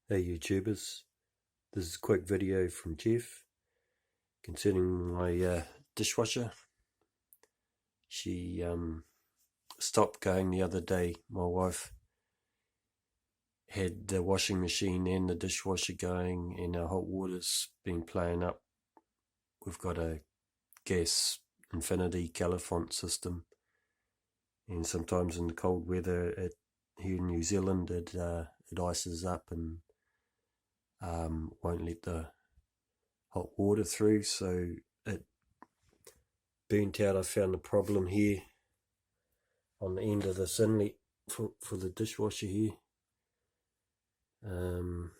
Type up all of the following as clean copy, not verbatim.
Hey YouTubers, this is a quick video from Jeff concerning my dishwasher. She stopped going the other day. My wife had the washing machine and the dishwasher going and our hot water's been playing up. We've got a gas infinity Califont system, and sometimes in the cold weather here in New Zealand it ices up and won't let the hot water through, so it burnt out. I found the problem here on the end of this inlet for the dishwasher here. On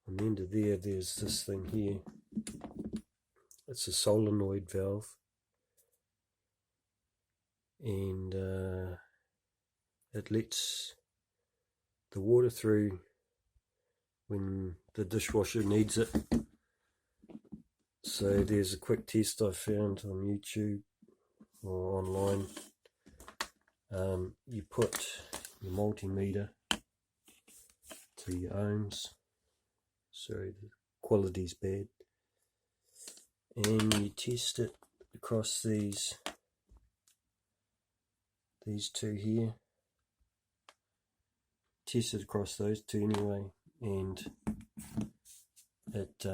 the end of there's this thing here. It's a solenoid valve, and it lets the water through when the dishwasher needs it. So there's a quick test I found on YouTube or online. You put your multimeter to your ohms. Sorry, the quality's bad. And you test it across these two here. Test it across those two anyway, and it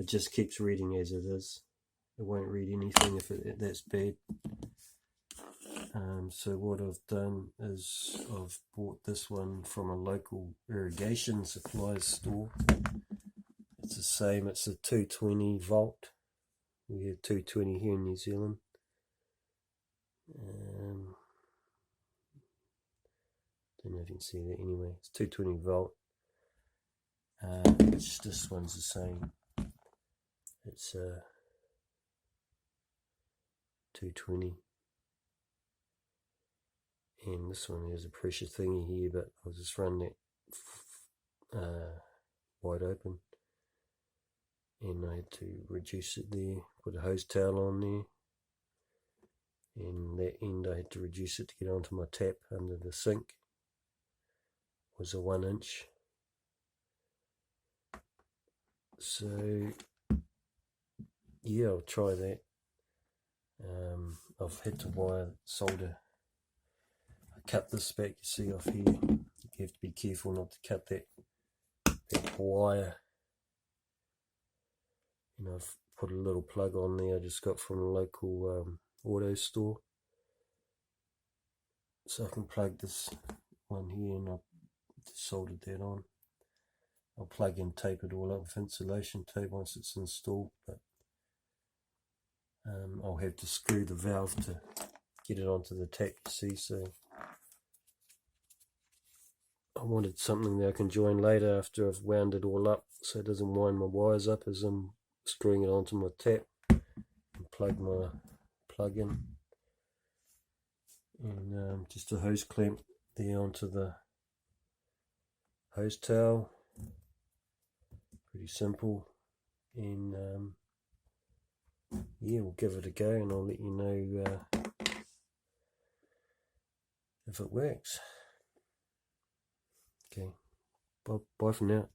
just keeps reading as it is. It won't read anything if that's bad. So what I've done is I've bought this one from a local irrigation supplies store. It's the same, it's a 220 volt. We have 220 here in New Zealand. Don't know if you can see that anyway. It's 220 volt. This one's the same. It's 220. And this one has a pressure thingy here, but I'll just run that wide open. And I had to reduce it there, put a hose towel on there. And that end I had to reduce it to get onto my tap under the sink. It was a 1 inch. So yeah, I'll try that. I've had to solder. I cut this back, you see off here. You have to be careful not to cut that wire. And I've put a little plug on there I just got from a local auto store. So I can plug this one here, and I've just soldered that on. I'll plug and tape it all up with insulation tape once it's installed, but I'll have to screw the valve to get it onto the tap, you see. So I wanted something that I can join later after I've wound it all up, so it doesn't wind my wires up as I'm screwing it onto my tap, and plug my plug in. And just a hose clamp there onto the hose towel. Pretty simple. And yeah, we'll give it a go, and I'll let you know if it works. Okay, bye for now.